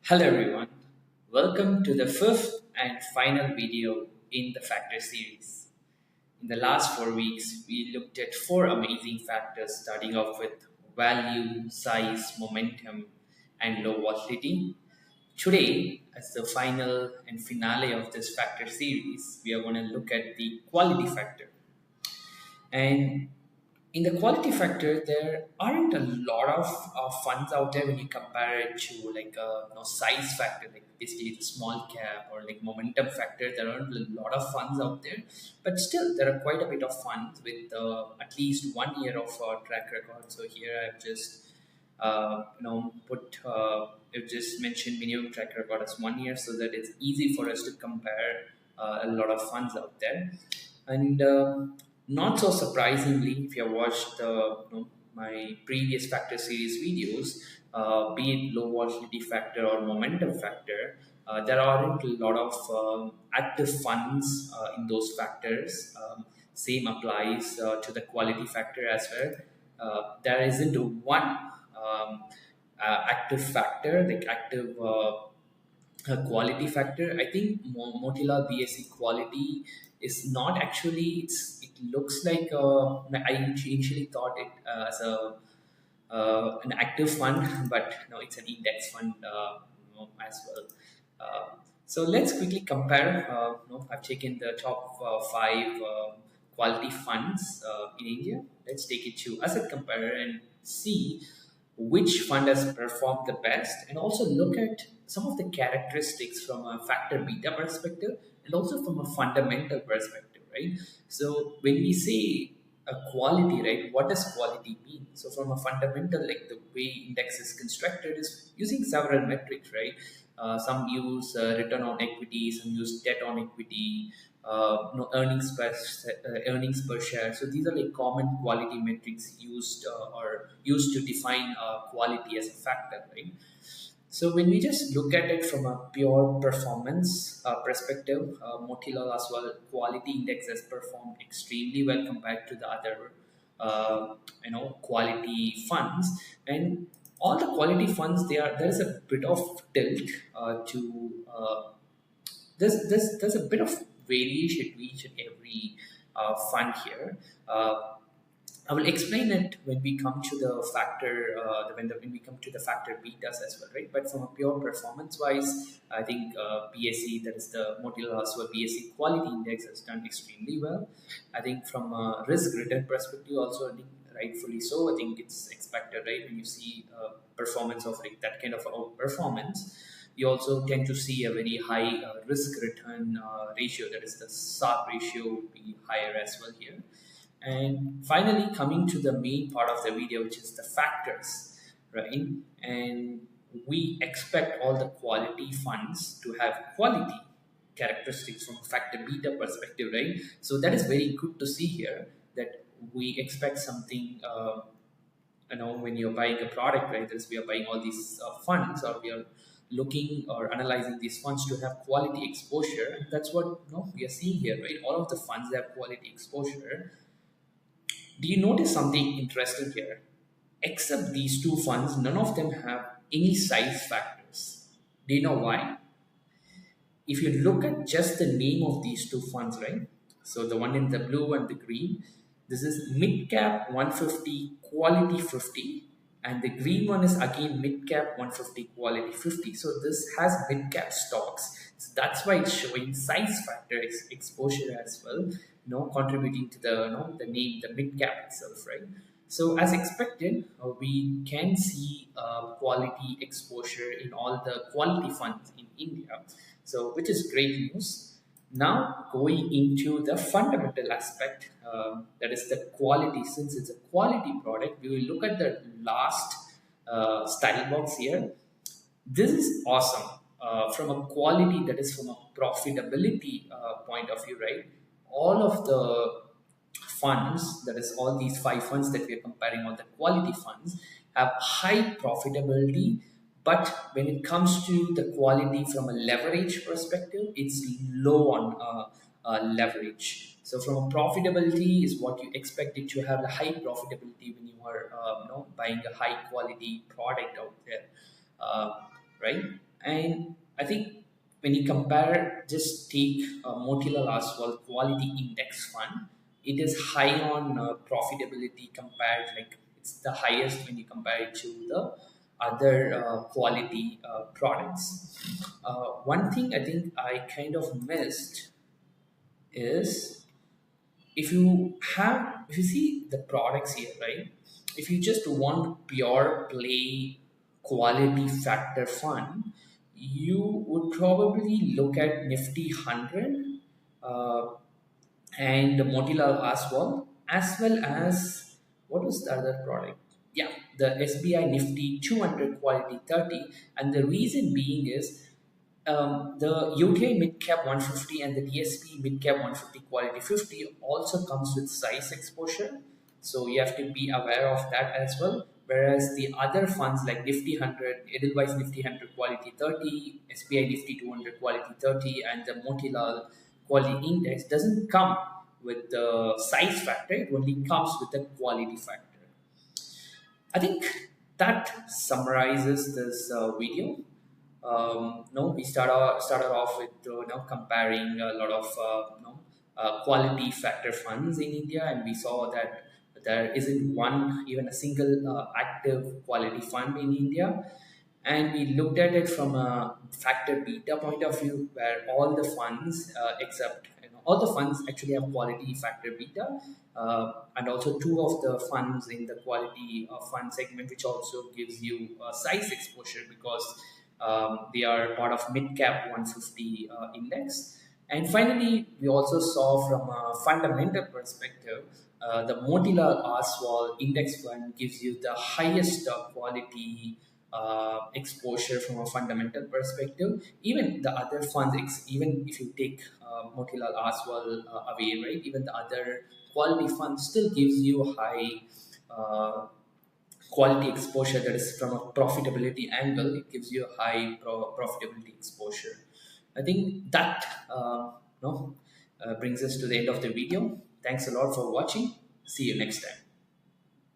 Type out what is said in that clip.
Hello everyone, welcome to the fifth and final video in the factor series. In the last 4 weeks, we looked at four amazing factors starting off with value, size, momentum, and low volatility. Today, as the final and finale of this factor series, we are going to look at the quality factor. And in the quality factor, there aren't a lot of funds out there when you compare it to like a size factor, like basically the small cap or like momentum factor. There aren't a lot of funds out there, but still there are quite a bit of funds with at least 1 year of track record. So here I've just put I've just mentioned minimum track record as 1 year so that it's easy for us to compare a lot of funds out there. And not so surprisingly, if you have watched my previous factor series videos, be it low volatility factor or momentum factor, there aren't a lot of active funds in those factors. Same applies to the quality factor as well. There isn't one active factor, like active quality factor. I think Motilal BSc quality is not actually. It looks like I initially thought it as an active fund, but no, it's an index fund as well. So let's quickly compare. I've taken the top five quality funds in India. Let's take it to asset comparer and see which fund has performed the best, and also look at some of the characteristics from a factor beta perspective and also from a fundamental perspective, right? So when we say a quality, right, what does quality mean? So from a fundamental, like the way index is constructed is using several metrics, right? Some use return on equity, some use debt on equity, earnings per share. So these are like common quality metrics used or used to define quality as a factor, right? So when we just look at it from a pure performance perspective, Motilal Oswal quality index has performed extremely well compared to the other, quality funds. And all the quality funds, there's a bit of tilt to there's a bit of variation to each and every fund here. I will explain it when we come to the factor, when we come to the factor betas as well, right? But from a pure performance wise, I think BSE, that is the Motilal Oswal BSE Quality Index, has done extremely well. I think from a risk return perspective, also, I think rightfully so. I think it's expected, right? When you see performance of like that kind of performance, you also tend to see a very high risk return ratio. That is the SAR ratio would be higher as well here. And finally, coming to the main part of the video, which is the factors, right? And we expect all the quality funds to have quality characteristics from a factor beta perspective, right? So that is very good to see here that we expect something. When you're buying a product, right? As we are buying all these funds, or we are looking or analyzing these funds to have quality exposure. And that's what we are seeing here, right? All of the funds have quality exposure. Do you notice something interesting here? Except these two funds, none of them have any size factors. Do you know why? If you look at just the name of these two funds, right? So the one in the blue and the green, this is Mid Cap 150 Quality 50, and the green one is again Mid Cap 150 Quality 50. So this has mid cap stocks. So that's why it's showing size factor exposure as well, contributing to the name, the mid cap itself, right? So as expected, we can see quality exposure in all the quality funds in India. So which is great news. Now going into the fundamental aspect, that is the quality. Since it's a quality product, we will look at the last style box here. This is awesome from a quality, that is from a profitability point of view, right? All of the funds, that is all these five funds that we are comparing, all the quality funds, have high profitability. But when it comes to the quality from a leverage perspective, it's low on leverage. So from a profitability is what you expect it to have a high profitability when you are buying a high quality product out there, right? And I think when you compare, just take Motilal Oswal Quality Index Fund, it is high on profitability compared, like it's the highest when you compare it to the other quality products. One thing I think I kind of missed is, if you see the products here, right? If you just want pure play quality factor fund, you would probably look at Nifty 100 uh, and the Motilal Oswal, as well as what was the other product? Yeah, the SBI Nifty 200 Quality 30. And the reason being is the UTI Mid Cap 150 and the DSP Mid Cap 150 Quality 50 also comes with size exposure. So you have to be aware of that as well. Whereas the other funds like Nifty 100, Edelweiss Nifty 100 Quality 30, SBI Nifty 200 Quality 30, and the Motilal Quality Index doesn't come with the size factor, it only comes with the quality factor. I think that summarizes this video. No, we started off with comparing a lot of quality factor funds in India, and we saw that there isn't one, even a single active quality fund in India. And we looked at it from a factor beta point of view, where all the funds, except all the funds actually have quality factor beta, and also two of the funds in the quality fund segment, which also gives you size exposure because they are part of mid cap 150 index. And finally, we also saw from a fundamental perspective, the Motilal Oswal index fund gives you the highest quality exposure from a fundamental perspective. Even the other funds, even if you take Motilal Oswal away, right? Even the other quality funds still gives you high quality exposure. That is from a profitability angle, it gives you a high profitability exposure. I think that no, brings us to the end of the video. Thanks a lot for watching. See you next time.